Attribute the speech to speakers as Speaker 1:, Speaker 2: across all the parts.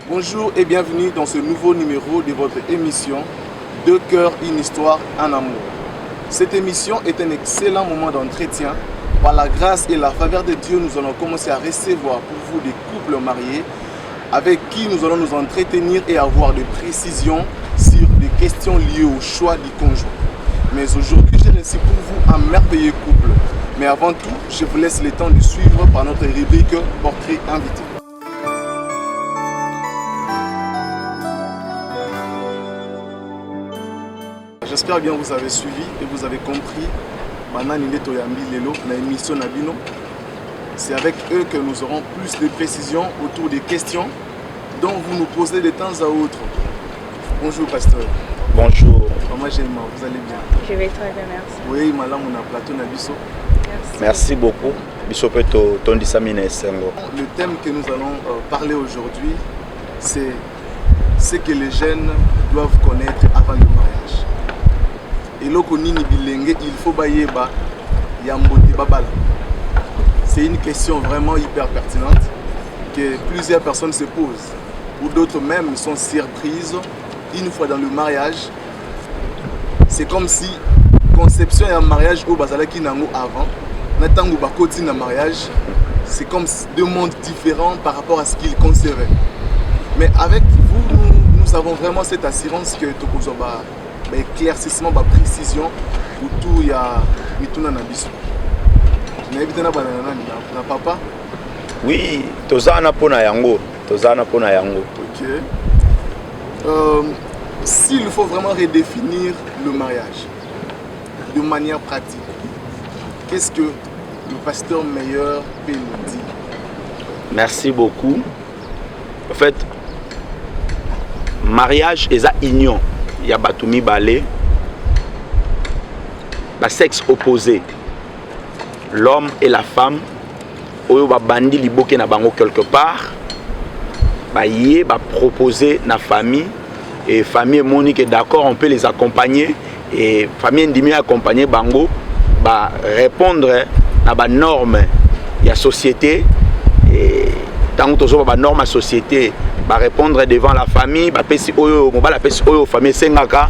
Speaker 1: Bonjour et bienvenue dans ce nouveau numéro de votre émission Deux cœurs, une histoire, un amour. Cette émission est un excellent moment d'entretien. Par la grâce et la faveur de Dieu, nous allons commencer à recevoir pour vous des couples mariés avec qui nous allons nous entretenir et avoir des précisions sur des questions liées au choix du conjoint. Mais aujourd'hui, j'ai reçu pour vous un merveilleux couple. Mais avant tout, je vous laisse le temps de suivre par notre rubrique Portrait invité. J'espère bien que vous avez suivi et vous avez compris. C'est avec eux que nous aurons plus de précisions autour des questions dont vous nous posez de temps à autre. Bonjour pasteur.
Speaker 2: Bonjour.
Speaker 1: Maman Géma, vous allez bien?
Speaker 3: Je vais très bien, merci.
Speaker 1: Oui, madame, on a plateau Nabiso.
Speaker 2: Merci beaucoup.
Speaker 1: Le thème que nous allons parler aujourd'hui, c'est ce que les jeunes doivent connaître avant le mariage. Et là, il faut bayeba yambote babala. C'est une question vraiment hyper pertinente que plusieurs personnes se posent, ou d'autres même sont surprises une fois dans le mariage. C'est comme si conception et un mariage au bazalaki nango avant, natango bakoti na mariage, c'est comme deux mondes différents par rapport à ce qu'ils concevaient. Mais avec vous, nous avons vraiment cette assurance que tokozoba éclaircissement, précision autour il y a mituna na biso. Na papa?
Speaker 2: Oui, tozana pona yango,
Speaker 1: OK. S'il faut vraiment redéfinir le mariage de manière pratique, qu'est-ce que le pasteur meilleur peut nous dire?
Speaker 2: Merci beaucoup. En fait, mariage est une union. Il y a Batumi Balé, le sexe opposé, l'homme et la femme, oyo ba bandi liboke na bango quelque part, ba yé ba proposer na famille et famille monique est d'accord, on peut les accompagner et famille ndimi accompagner bango ba répondre na ba norme ya société et tant que ba norme à société ba répondre devant la famille ba pesi oyo mobala pesi oyo famille sengaka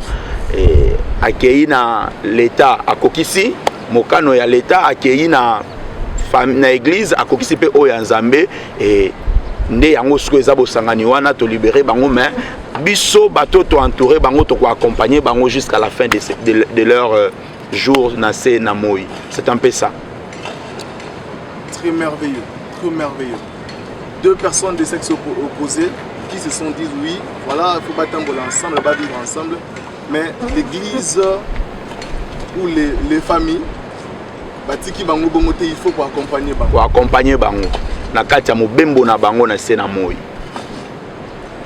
Speaker 2: et accueilli na l'état akokisi mokano ya l'état accueilli na na église akokisi pe oyo nzambe et nde yango suko eza bosangani wana to libérer bango mais biso bato to entourer bango to ko accompagner bango jusqu'à la fin de leur jour na se na moi. C'est un peu ça.
Speaker 1: Très merveilleux, très merveilleux. Deux personnes de sexe opposé qui se sont dit oui, voilà, il faut pas t'emboler ensemble, il faut pas vivre ensemble. Mais l'église ou les familles, il faut accompagner bango.
Speaker 2: Pour accompagner bango. Na kati ya mobembo na bango na se na moi.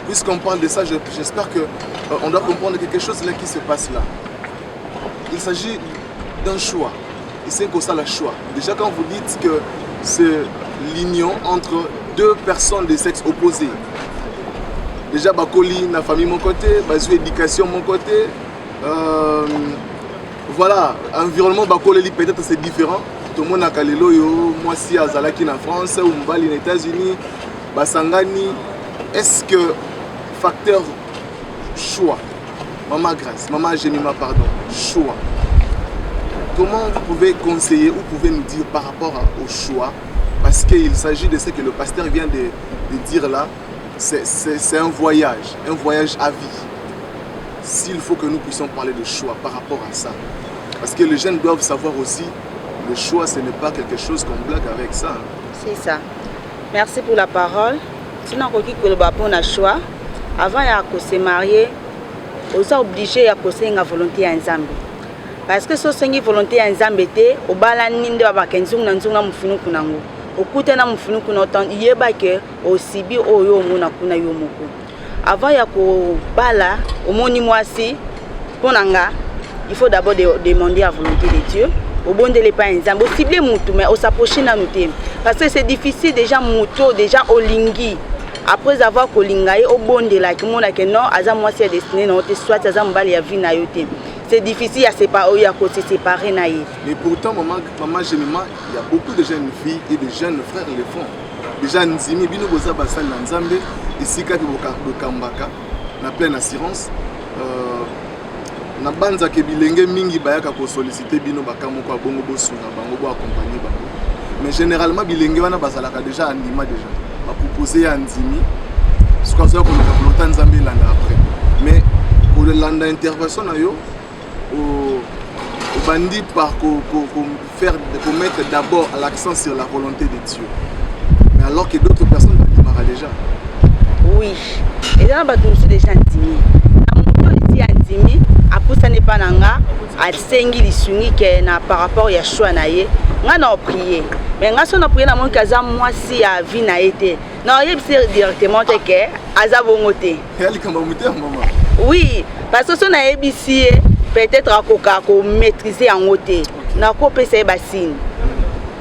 Speaker 1: Puisqu'on parle de ça, j'espère qu'on doit comprendre quelque chose là qui se passe là. Il s'agit d'un choix. Et c'est comme ça le choix. Déjà quand vous dites que c'est l'union entre deux personnes de sexe opposé. Déjà bakoli na famille mon côté, bazu éducation mon côté. Voilà, environnement bakoli peut-être c'est différent. Tout le monde a kalelo yo, moi si azalaki na France ou mbali aux États-Unis, basangani. Est-ce que facteur choix, maman Grâce, maman Génima pardon, choix. Comment vous pouvez conseiller ou pouvez nous dire par rapport au choix? Parce qu'il s'agit de ce que le pasteur vient de dire là, c'est un voyage à vie. S'il faut que nous puissions parler de choix par rapport à ça. Parce que les jeunes doivent savoir aussi, le choix ce n'est pas quelque chose qu'on blague avec ça.
Speaker 3: C'est ça. Merci pour la parole. Sinon, on a choix. Avant de se marier, on est obligé de se faire volonté à Nzambe. Parce que si on a une volonté à Nzambe, on va okute na mufunu kuna yeba ke osibi oyo mona kuna yo moko avant ya ko bala omoni mwasi ponanga il faut d'abord demander à volonté de Dieu au bon de les pas nzambo ciblé mutu mais on s'approcher na nous parce que c'est difficile déjà muto déjà olingi après avoir kolinga ye obondela ki mona ke non aza mwasi ya destiné na te soit aza mbali ya vie na yo te. C'est difficile à séparer, à se séparer naïe.
Speaker 1: Mais pourtant, maman Jémima, il y a beaucoup de jeunes filles et de jeunes frères qui le font. Déjà, Nzimi, bino boza basal na Nzambe, ici quand Bokambaka, na pleine assurance. Na banza ke bilenge mingi bayaka ko solliciter bino bakamo ko bongo bosunga bango bo accompagner bango. Mais généralement bilenge wana bazalaka déjà andima déjà. Ba proposer à Nzimi, ce qu'on sait qu'on a longtemps Nzambe landa après. Mais pour le landa intervention na yo au bandit par mettre d'abord l'accent sur la volonté de Dieu. Mais alors que d'autres personnes démarrent déjà.
Speaker 3: Oui. Et là, nous sommes déjà intimés. Intimi, après ça n'est pas nanga, à sengi lisungi par rapport à choix naie. On a prié. Mais on a prié dans mon cas, moi si à vie n'a été. Non, il y directement que azabongote. Oui, parce que son a ébissé. Peut-être à maîtriser en côté. Na ko pesa basine.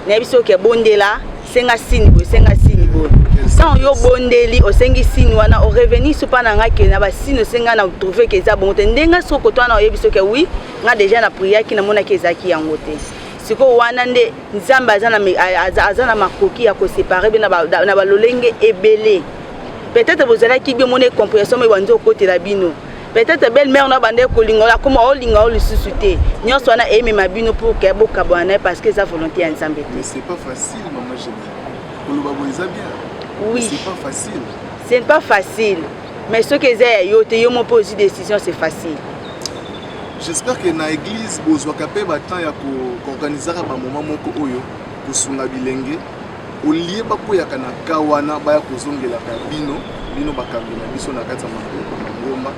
Speaker 3: Na biso ke bondela, senga sini bo, senga sini bo. Quand yo bondeli o sengi sini wana o revenir so pa na nga ke na basine senga na trouver que ça bon te ndenga so ko to na biso ke oui, nga déjà na prière ki na mona ke zaki en côté. Siko wana nde nzamba azana makoki ya ko séparer na ba lolenge ebele. Peut-être vous allez ki bi mona compréhension mais wanzo côté la bino. Peut-être belle-mère n'a pas de colingola comme on linga le suscité. Nous sommes aimé ma bino pour que beaucoup cabane parce que sa volonté ensemble.
Speaker 1: Mais c'est pas facile, maman Jémima. Pour le babouisa bien.
Speaker 3: Oui.
Speaker 1: C'est pas facile.
Speaker 3: C'est pas facile. Mais ce que j'ai yo mon posé décision c'est facile.
Speaker 1: J'espère que na église bozwa kapé batan ya ko organiser ba moment moko oyo ko sunga bilenge. Au lieu ba ko ya kana kawana ba ya ko zongela ka bino bakambina biso na kati ya ngomba.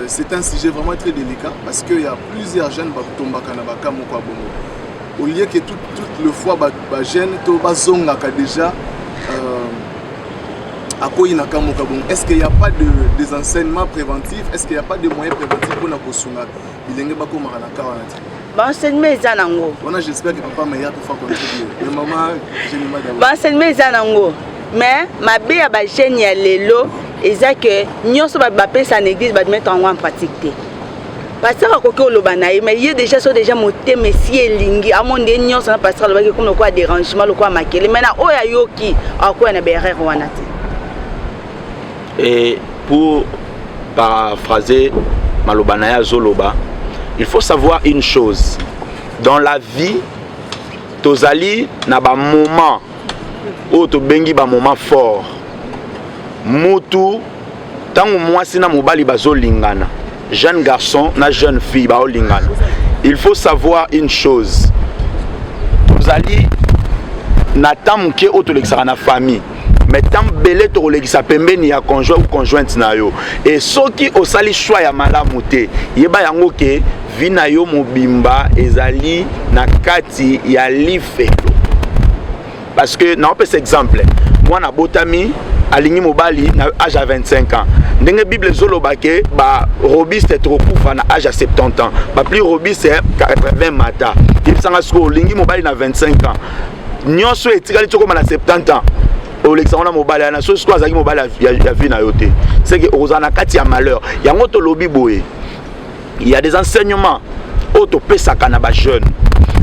Speaker 1: C'est un sujet vraiment très délicat parce qu'il y a plusieurs jeunes qui au lieu que toute le fois les jeunes déjà est-ce qu'il n'y a pas des enseignements préventifs? Est-ce qu'il n'y a pas de moyens préventifs pour nous j'espère que papa Meya peut faire contribuer. Mais maman,
Speaker 3: mais ma bé a ba jeune ya lelo eza que nyonso ba pesa en église ba mettre en pratique té. Pasteur akoki oloba na ye mais il déjà so déjà moté monsieur lingi amonde nyonso na pasteur aloba ke comme quoi dérangement le quoi makele mais na oya yoki akoya na berere wana té.
Speaker 2: Et pour paraphraser maloba na ya zoloba, il faut savoir une chose dans la vie tozali na ba moment o to bengi ba moment fort mutu tango mwasi na mobali bazolingana jeune garçon na jeune fille baolingana il faut savoir une chose tozali na tamuke o to lekisaka na famille mais tant belé to lekisa pembeni ya conjoint ou conjointe na yo et soki osali choix ya malamu te yeba yango ke vi na yo mobimba ezali na kati ya lifelo. Parce que, non, pas cet exemple. Moi, na botami, aligné mobali, na âge à 25 ans. Dans la Bible, zolobake, ba robuste est trop court, na âge à 70 ans. Ba plus robuste c'est 80 mata. Il s'en a sco, lingi mobali na 25 ans. Nyonso etikali toko na 70 ans. Au l'exemple mobali na so sco azaki mobali ya vie na yote. C'est que ozana kati ya malheur. Yango to lobi boye. Il y a des enseignements auto pesaka na ba jeune.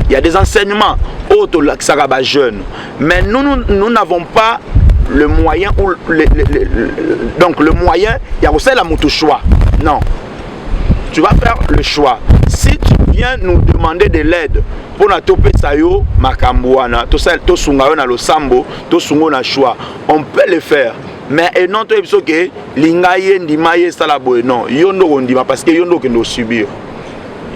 Speaker 2: Il y a des enseignements auto laksaka jeune, mais nous n'avons pas le moyen ou donc le moyen il y a aussi la moto choix. Non. Tu vas faire le choix. Si tu viens nous demander de l'aide pour na topé sayo makambuana, to sungayo na lo sambo, to sungo na choix, on peut le faire. Mais et non to ebisoke lingaye ndimaye salaboy non, yondo ondima parce que yondo que nous subir.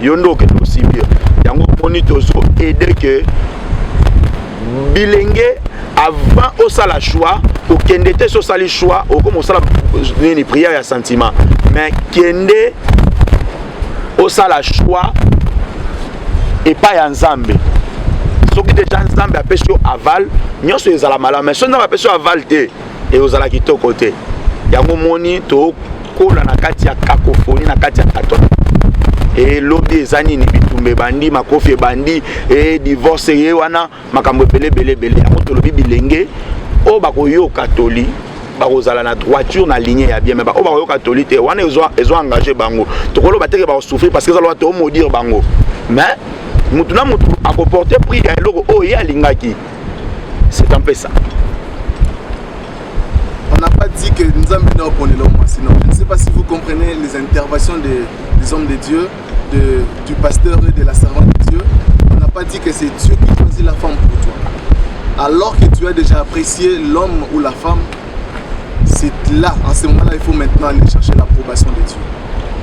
Speaker 2: Yondo que nous subir. Yango monitozo aider que bilenge avant au sala choix au kendete so sali choix au comme au sala ni prière ya sentiment mais kende au sala choix et pas ya nzambe soki déjà nzambe apesi aval nyonso ezala mala mais so nzambe apesi aval te et ozala kitoko te yango moni to kola na kati ya cacophonie na kati ya katon et lobby ezani ni bitumbe bandi makofi bandi et divorce ye wana makambo belé yango to lobi bilenge o bakoyo catholique bakozala na droiture na ligne ya bien mais o bakoyo catholique te wana ezo engagé bango tokolo bateke ba souffrir parce que ça doit te maudire bango mais mutu na mutu a comporter prix ya eloko o ya lingaki c'est un peu ça.
Speaker 1: On n'a pas dit que nous avons bien pour les hommes, sinon je ne sais pas si vous comprenez les interventions des hommes de Dieu, du pasteur et de la servante de Dieu. On n'a pas dit que c'est Dieu qui choisit la femme pour toi. Alors que tu as déjà apprécié l'homme ou la femme, c'est là, en ce moment-là, il faut maintenant aller chercher l'approbation de Dieu.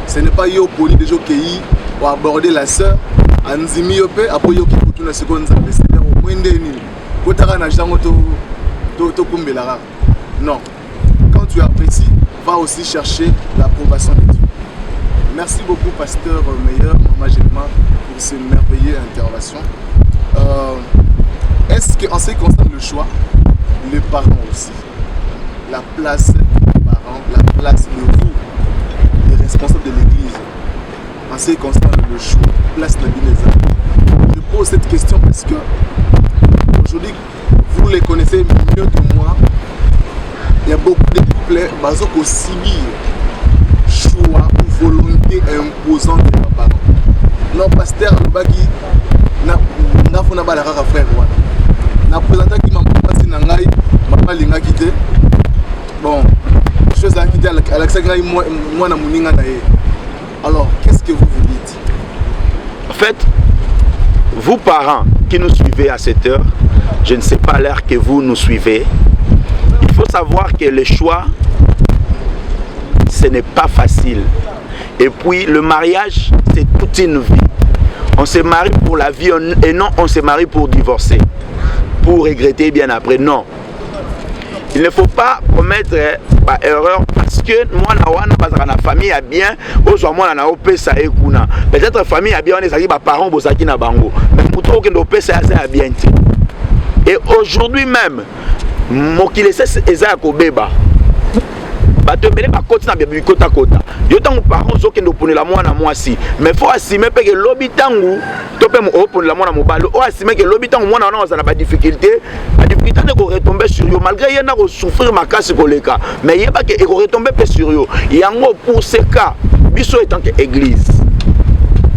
Speaker 1: Ce n'est pas yo poli de qui ou aborder la sœur, anzimi yope, après yo qui pour tout la seconde, c'est au moins de ni. Kotara na jango to kumbelara. Non. Quand tu apprécies, va aussi chercher l'approbation de Dieu. Merci beaucoup, pasteur Meilleur, Maman Gelma, pour ces merveilleuses interventions. Est-ce qu'en ce qui concerne le choix, les parents aussi, la place des parents, la place de vous, les responsables de l'église, en ce qui concerne le choix, place de la je pose cette question parce que aujourd'hui, vous les connaissez mieux que moi. Il y a beaucoup de couples qui ont subi choix ou volonté imposante de leurs parents. Non, pasteur, n'a pas la rare frère. N'a présenté qui m'a passé Nangai, m'a pas linga quitté. Bon, chose à quitter Alexandre, moi, na muninga nae. Alors, qu'est-ce que vous vous dites?
Speaker 2: En fait, vous parents qui nous suivez à cette heure, je ne sais pas l'heure que vous nous suivez. Il faut savoir que le choix, ce n'est pas facile. Et puis le mariage, c'est toute une vie. On se marie pour la vie et non on se marie pour divorcer. Pour regretter bien après, non. Il ne faut pas commettre erreur parce que moi, na famille a bien, moi na opesa ekuna. Peut-être famille a bien, on est parents bosaki na bango. Mais pour que nos opesa a bien. Et aujourd'hui même, mokile eza ya kobeba bato ebele bakoti na bibi kota kota yo tango parents ozokende oponela mwana mwasi mais faut assumer pe ke lobi tango to pe oponela mwana mobali o assumer ke lobi tango mwana wana ozala ba difficulté ne ko retomber sur yo malgré yena ko souffrir makasi koleka mais yeba ke ko retomber pe sur yo yango pour ce cas biso étant que église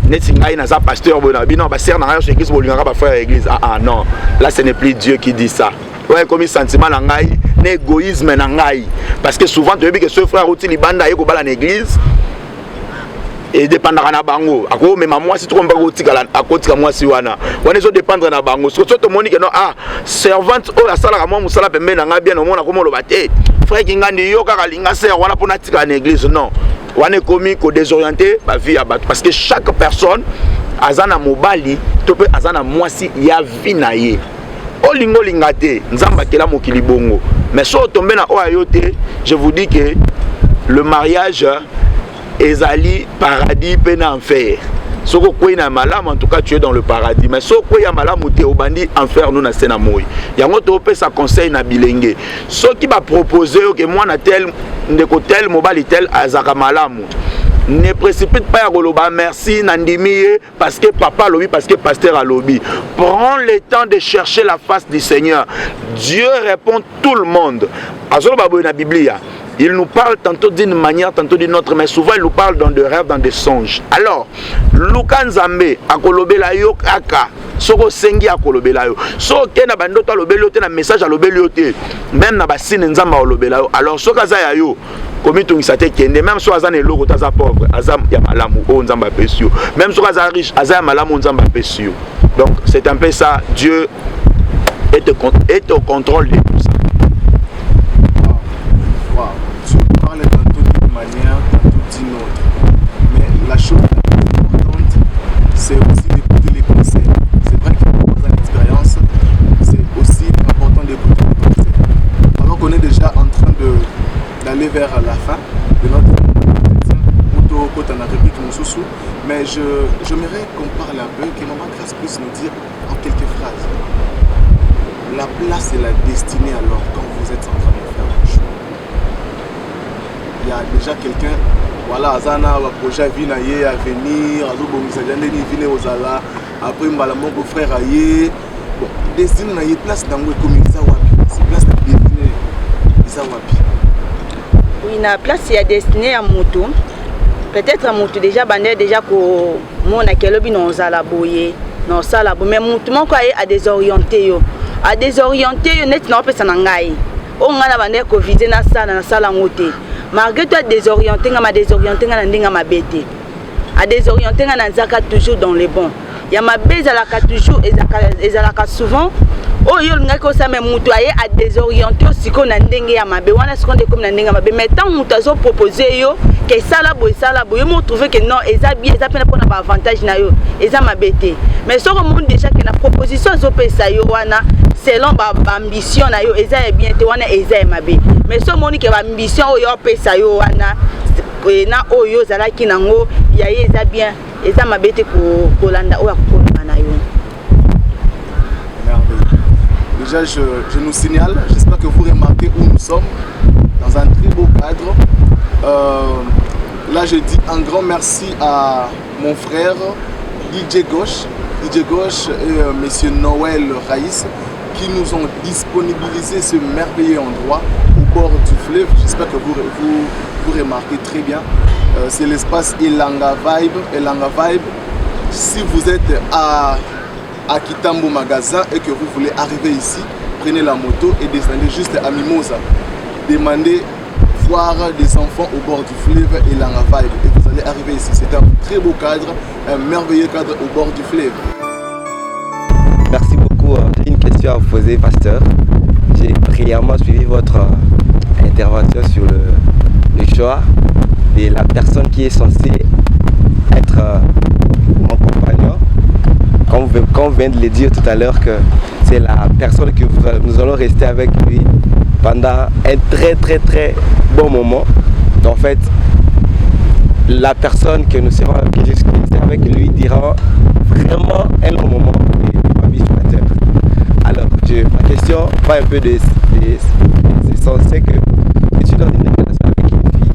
Speaker 2: neti ngai naza pasteur bona bino ba sœur na ngai chez église bolingaka ba frère église non là ce n'est plus Dieu qui dit ça. Ouais, comme sentiment nangai, égoïsme nangai. Parce que souvent tu veux que ce frère outil libanda yeko bala l'église et dépendre na bango. Ako mais moi si tu comprends outil à côté moi si wana. On est dépendre na bango. Surtout to monique non servante o la sala moi musala pembe nanga bien au monde comme lo baté. Frère kingandi yo kaka linga sœur wana pona tika na église non. Wana komi ko désorienté ba vie à parce que chaque personne azana mobali to pe azana mwasi ya vie na ye. Olingo lingate nzamba kela mokili bongo mais so tombe na oayote je vous dis que le mariage ezali paradis pe na enfer soko kwei na malamu en tout cas tu es dans le paradis mais so kwei ya malamu te obandi enfer nous na sena moi yango to pesa conseil na bilenge so ki ba proposer que moi na tel ndeko tel mobali tel azaka malamu. Ne précipite pas à Goloba, merci Nandimi, parce que papa lobby, parce que pasteur a lobby. Prends le temps de chercher la face du Seigneur. Dieu répond tout le monde. Il nous parle tantôt d'une manière, tantôt d'une autre, mais souvent il nous parle dans des rêves, dans des songes. Alors, Lukan Zambé, à Kolobela yo aka, soko sengi à Kolobela yo. So ke na bandoto a lobelo te na message a lobelo te. Même na basine nzamba a lobela yo. Alors soka za yo. Comme tu sais que même si azan est logo taza pauvre, azam ya malamu o nzamba pesio. Même si azan riche, azam malamu nzamba pesio. Donc c'est un peu ça. Dieu est au contrôle de tout ça.
Speaker 1: Wow. Tu parles tantôt d'une manière, tantôt d'une autre. Mais la chose la plus importante, c'est aussi d'écouter les conseils. C'est vrai qu'il faut avoir une expérience, c'est aussi important d'écouter les conseils. Alors qu'on est déjà en train d'aller vers la fin de notre réplique, mais j'aimerais qu'on parle un peu, que Maman Grâce puisse nous dire en quelques phrases la place et la destinée alors quand vous êtes en train de faire le choix. Il y a déjà quelqu'un, voilà, Azana, le projet Vinaye à venir, après mon frère Aye, bon, destinée, il y a place dans le comité, c'est place de eza wapi?
Speaker 3: Oui, na place ya destiné à moto. Peut-être à moto déjà bandé déjà ko mona kelobi non zala boye, non sala bo mais moto moko a désorienté yo. A désorienté yo net na pesa na ngai. O ngala bandé ko viser na sala ngote. Malgré toi désorienté nga ma désorienté nga na ndinga mabete. A désorienté nga na zaka toujours dans les bons. Ya ma bezalaka toujours ezalaka souvent. Oh yo nga ko sa me mutu aye a désorienté siko na ndenge ya mabe wana siko ndeko na ndenge mabe mais tant mutu azo proposer yo que sala boy yo mo trouver que non eza bien eza pena pona ba avantage na yo eza mabete mais soko monde déjà que na proposition azo pesa yo wana selon ba ambition na yo eza bien te wana eza mabe mais so moni que ba ambition yo pesa yo wana na oyo zalaki nango ya eza bien eza mabete ko landa o akoma na yo.
Speaker 1: Déjà, je nous signale, j'espère que vous remarquez où nous sommes, dans un très beau cadre. Là, je dis un grand merci à mon frère DJ Gauche et monsieur Noël Raïs qui nous ont disponibilisé ce merveilleux endroit au bord du fleuve. J'espère que vous remarquez très bien. C'est l'espace Elanga Vibe. Si vous êtes à Kitambo Magasin et que vous voulez arriver ici, prenez la moto et descendez juste à Mimosa. Demandez voir des enfants au bord du fleuve et Elanga Vibe et vous allez arriver ici. C'est un très beau cadre, un merveilleux cadre au bord du fleuve.
Speaker 4: Merci beaucoup. J'ai une question à vous poser, pasteur. J'ai régulièrement suivi votre intervention sur le choix de la personne qui est censée être mon compagnon. Comme vous venez de le dire tout à l'heure, que c'est la personne que nous allons rester avec lui pendant un très bon moment. Donc, en fait, la personne que nous serons avec lui dira vraiment un long moment de ma vie sur la terre. Alors, ma question va un peu de ce sens, c'est que je suis dans une relation avec une fille.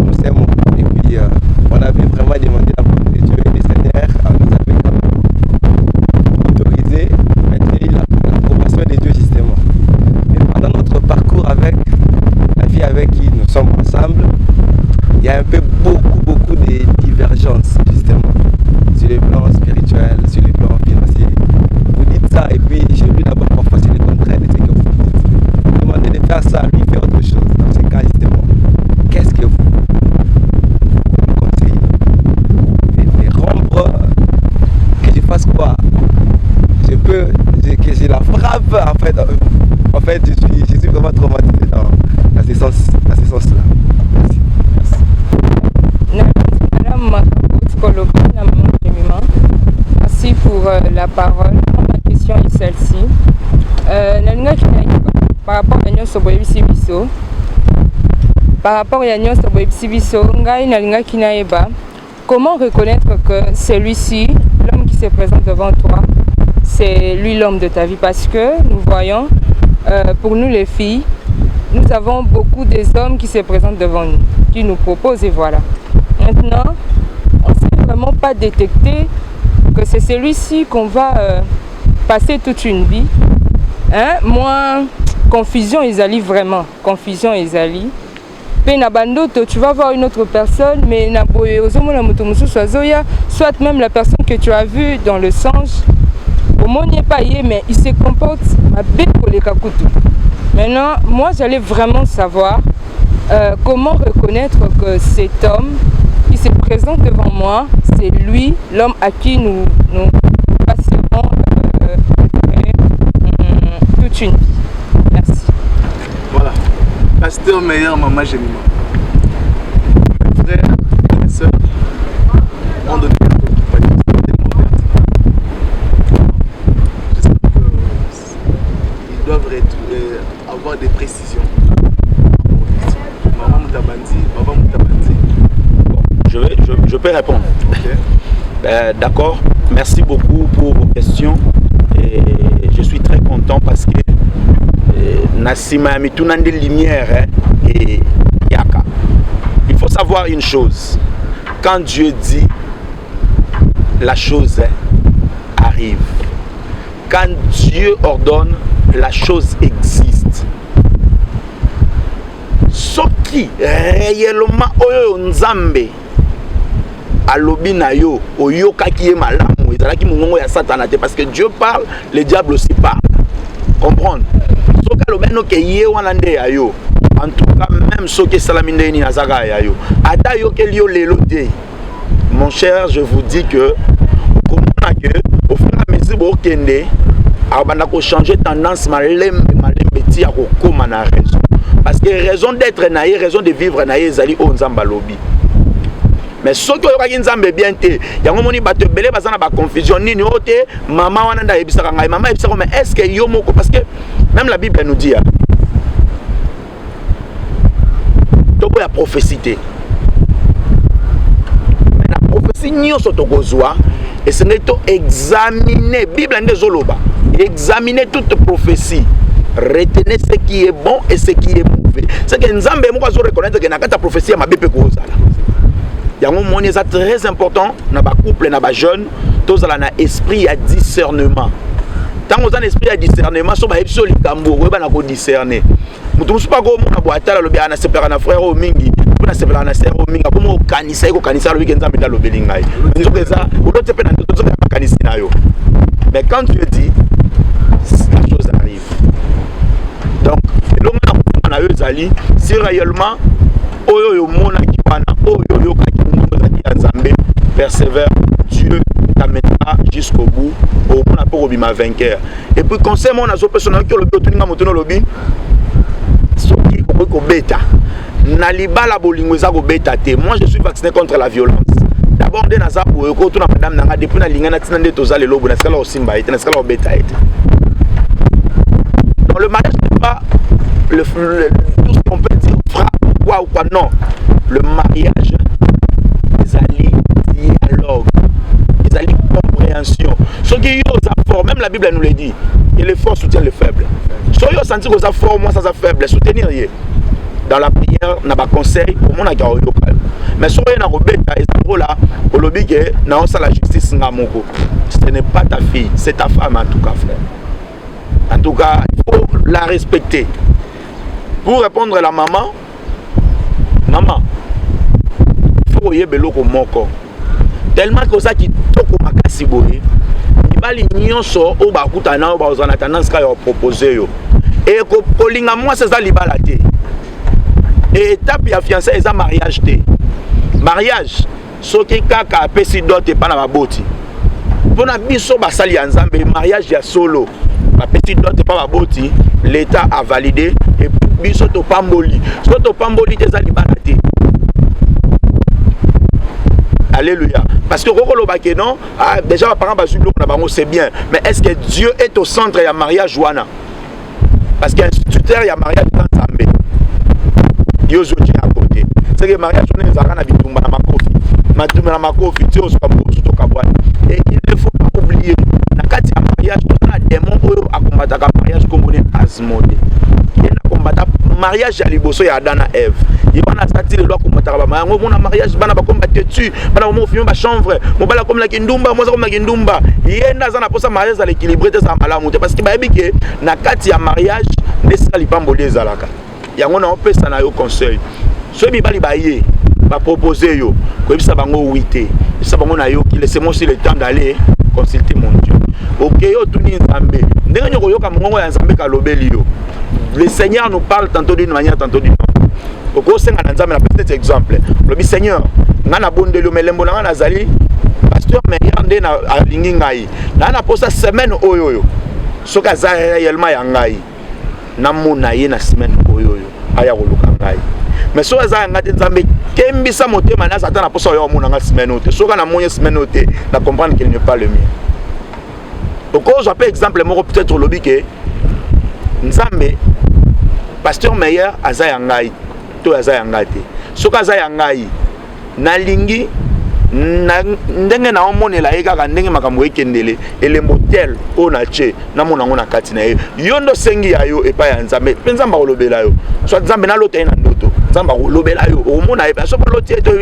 Speaker 4: Nous sommes et puis on avait vraiment demandé la parole de Dieu et le Seigneur nous avait quand même autorisé l'approbation de Dieu justement. Et pendant notre parcours avec la fille avec qui nous sommes ensemble, il y a un peu beaucoup de divergences justement sur le plan spirituel, sur le plan financier. Vous dites ça et puis j'ai lu d'abord parfois c'est le contraire de ce que vous dites. Vous demandez de faire ça, lui faire autre chose. Dans ce cas justement, qu'est-ce que vous conseillez? De rompre, que je fasse quoi? Que je la frappe en fait je suis vraiment traumatisé dans ce sens-là.
Speaker 5: Merci pour la parole. Ma question est celle-ci. Par rapport à Nyon Soboyebisi Biso, comment reconnaître que celui-ci, l'homme qui se présente devant toi, c'est lui l'homme de ta vie? Parce que nous voyons, pour nous les filles, nous avons beaucoup des hommes qui se présentent devant nous, qui nous proposent et voilà. Maintenant, on ne sait vraiment pas détecter que c'est celui-ci qu'on va passer toute une vie. Hein? Moi, confusion, ils allient vraiment. Confusion, ils allient. Tu vas voir une autre personne, mais soit même la personne que tu as vue dans le songe, au monde n'est pas y, mais il se comporte pour les kakoutou. Maintenant, moi, j'allais vraiment savoir comment reconnaître que cet homme qui se présente devant moi, c'est lui, l'homme à qui nous passerons toute une vie. Merci.
Speaker 1: Voilà. Pasteur Meilleur, Maman Gémima. Mes frères et mes sœurs ont donné un compagnie tellement verte. J'espère qu'ils doivent avoir des précisions. Maman Moutabandi, Baba Moutabandi.
Speaker 2: Je peux répondre.
Speaker 1: Okay.
Speaker 2: D'accord. Merci beaucoup pour vos questions. Et je suis très content parce que Nassima Mitunande Lumière et Yaka. Il faut savoir une chose. Quand Dieu dit, la chose arrive. Quand Dieu ordonne, la chose existe. soki réellement oyo nzambe alobi na yo oyokaki ye malamu ezalaki mongongo ya satana te parce que Dieu parle, le diable aussi parle. Comprendre? Soki alobi no ke ye wana nde ya yo. En tout cas, même soki salami nde ni nazaka ya yo. Ata yo ke lio lelo te. Mon cher, je vous dis que au fur et à mesure bo kende abanda ko changer tendance malembe ti ya ko koma na raison. Parce que raison d'être na ye, raison de vivre na ye ezali o nzamba lobi. Mais ce qui est nzambe bien te, yango moni bato belé bazana ba confusion nini ote, maman wana nda yebisaka ngai, maman yebisaka mais est-ce que yo moko parce que même la Bible nous dit toko ya prophétie. Mais la prophétie nyonso tokozwa et ce n'est to examiner Bible nde zoloba, examiner toute prophétie. Retenez ce qui est bon et ce qui est mauvais. C'est que nzambe moko zo reconnaître que na kata prophétie ma bébé ko zala. Yango moni est très important na ba couple na ba jeune tozala na esprit ya discernement. Tant on a un esprit ya discernement so ba episo likambo we ba na ko discerner. Mutu musu pa ko mona bo atala lobi ana sepela na frère o mingi, na sepela na sœur o mingi ko mo kanisa ko kanisa lobi ke nzambe da lobeli ngai. Nzoka za o do tepe na nzoka ya kanisa na yo. Mais quand tu dis la chose arrive. Donc l'homme na yo zali si réellement oyo yo mona ki wana oyo yo ka persévère, Dieu t'amènera jusqu'au bout, au moins pour obima vainqueur. Et puis conseil mon azo personnel que le botuninga motono lobby soki ko beta na libala bolingo za ko beta te. Moi je suis vacciné contre la violence. D'abord de naza pour ko tuna madame nanga depuis na linga na tina nde tozale lobo na skala osimba ete na skala beta ete. Dans le mariage n'est pas tout ce qu'on peut dire frappe quoi ou quoi non. Le mariage dialogue, ils ont compréhension. Ce qui est fort, même la Bible nous le dit, et les forts soutiennent les faibles. Si vous sentez que vous êtes fort, moi ça est faible, soutenir. Dans la prière, on a des conseils, pour moi on a des local. Mais si vous êtes là, au lobby, on a la justice, ce n'est pas ta fille, c'est ta femme en tout cas, frère. En tout cas, il faut la respecter. Pour répondre à la maman, il faut que vous ayez beloko moko. Tellement que ça qui toko makasi boye ibali nyonso o ba kutana o ba ozana tendance ka yo proposer yo et ko kolinga moi c'est ça libala te et étape ya fiançailles eza mariage te mariage soki kaka apesi dote pa na baboti pona biso basali ya nzambe mariage ya solo bapesi dote pa baboti l'état a validé et biso to pamboli so to pamboli te za libala te. Alléluia. Parce que non, déjà par exemple c'est bien, mais est-ce que Dieu est au centre de mariage Joana? Parce qu'il y a un instituteur, il y a mariage dans Zambé. Yozo qui est à côté. C'est que mariage on est à bitumba na makofi. Matumba na makofi, tu os comme tout kabwa. Et il ne faut pas oublier, na kati ya mariage on a démon oyo akombata ka mariage comme on est Asmodé. Il a combattu mariage ya liboso ya Adam na Ève. Il va sortir le loi comme mataraba. Mon mariage bana ba combattre dessus. Bana mo fion ba chanvre. Mo bala comme la kindumba, mo za comme la kindumba. Yenda za na posa mariage à l'équilibre te za malamu parce que ba ebike na kati ya mariage ndesa lipamboli ezalaka. Yango na opesa na yo conseil. So mibali ba ye ba proposer yo. Ko bisa bango wité. Bisa bango na yo ki laissez-moi aussi le temps d'aller consulter mon Dieu. OK yo tuni nzambe. Ndenge nyoko yoka mongo ya nzambe ka lobeli yo. Le Seigneur nous parle tantôt d'une manière tantôt d'une autre. Oko senga na nzambe na petit exemple. Le Seigneur ngana bondelo melembo na ngana zali pasteur Meyande na alingi ngai. Na posa semaine oyoyo. Soka za réellement ya ngai. Na mona ye na semaine oyoyo. Aya koluka ngai. Mais soka za ngate nzambe kembisa motema na satan na posa yo mona nga semaine ote. Soka na moye semaine ote na comprendre qu'il n'est pas le mien. Oko j'appelle exemple moko peut-être lobi ke nzambe pasteur Meyer aza ya ngai. To aza ya ngate soka aza ya ngai nalingi ndenge na omonela ye kaka ndenge makambo ekendele elembo tel o na che na mona ngona kati na ye yondo sengi ya yo epa ya nzambe pe nzamba kolobela yo so nzambe na lota ina ndoto nzamba kolobela yo o mona ye so ba loti to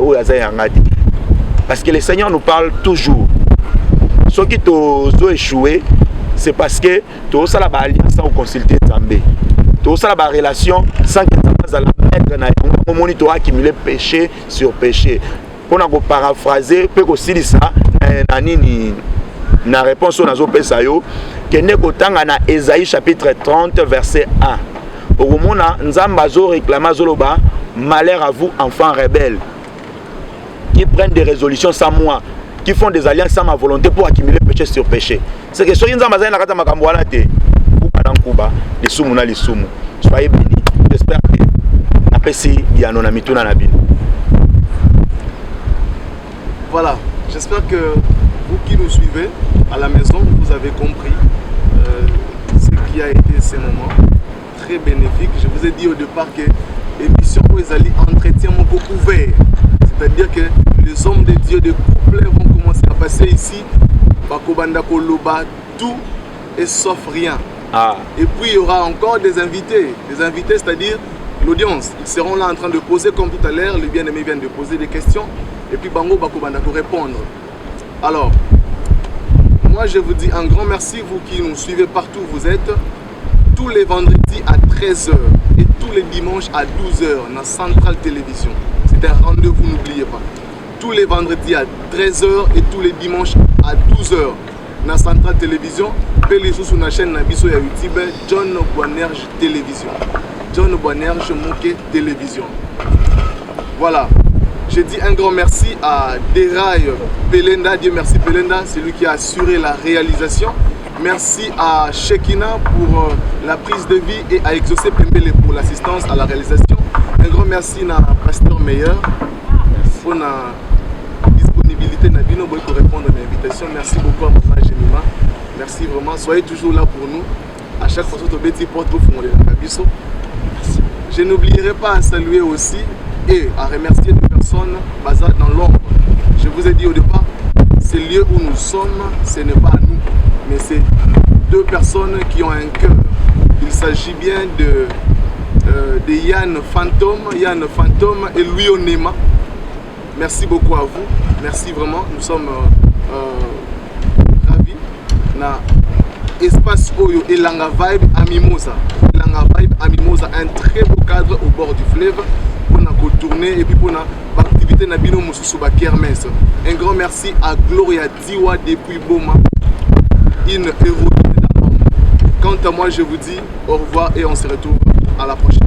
Speaker 2: o aza ya ngate parce que le Seigneur nous parle toujours ce qui to zo échoué c'est parce que to sala ba alliance sans consulter nzambe to sala ba relation sans que nzambe maître na yango moni to accumuler péché sur péché. Pour nous paraphraser peut aussi ça na nini na réponse nazo pesa yo kende kotanga na Ésaïe chapitre 30 verset 1. Au moment nzamba zo réclama zoloba malheur à vous enfants rebelles qui prennent des résolutions sans moi, qui font des alliances sans ma volonté pour accumuler péché sur péché. C'est que soyez nzamba za na kata makambo wana te. Kuba les sumu na les sumu. Soyez bénis. J'espère que napesi biano na mituna na bino.
Speaker 1: Voilà, j'espère que vous qui nous suivez à la maison, vous avez compris ce qui a été ces moments très bénéfiques. Je vous ai dit au départ que l'émission Oezali entretient mon beaucoup ouvert. C'est-à-dire que les hommes de Dieu, des couples vont commencer à passer ici, Bakobanda Koloba, tout et sauf rien.
Speaker 2: Ah.
Speaker 1: Et puis il y aura encore des invités, c'est-à-dire l'audience. Ils seront là en train de poser comme tout à l'heure, les bien-aimés viennent de poser des questions. Et puis Bango Bakobanda pour répondre. Alors, moi je vous dis un grand merci, vous qui nous suivez partout où vous êtes. Tous les vendredis à 13h et tous les dimanches à 12h dans Centrale Télévision. C'est un rendez-vous, n'oubliez pas. Tous les vendredis à 13h et tous les dimanches à 12h dans Centrale Télévision. Pélez sur la chaîne Nabiso ya YouTube, John Boanerge Télévision. John Boanerge Moké Télévision. Voilà. Je dis un grand merci à Derail Pelenda, Dieu merci Pelenda, c'est lui qui a assuré la réalisation. Merci à Shekina pour la prise de vie et à Exaucé Pembele pour l'assistance à la réalisation. Un grand merci à Pasteur Meilleur pour la disponibilité pour répondre à l'invitation. Merci beaucoup à Maman Jenima. Merci vraiment, soyez toujours là pour nous. À chaque fois que vous porte pour Kabiso. Je n'oublierai pas à saluer aussi et à remercier des personnes basées dans l'ombre. Je vous ai dit au départ, ce lieu où nous sommes, ce n'est pas à nous, mais c'est deux personnes qui ont un cœur. Il s'agit bien de Yann Fantôme et Louis Onema. Merci beaucoup à vous. Merci vraiment. Nous sommes ravis. Na espace Oyo et Langa Vibe à Mimosa. Langa Vibe à Mimosa, un très beau cadre au bord du fleuve pour nous tourner et puis pour l'activité Nabino Moussousouba Kermesse. Un grand merci à Gloria Diwa depuis Boma, une héroïne. Quant à moi, je vous dis au revoir et on se retrouve à la prochaine.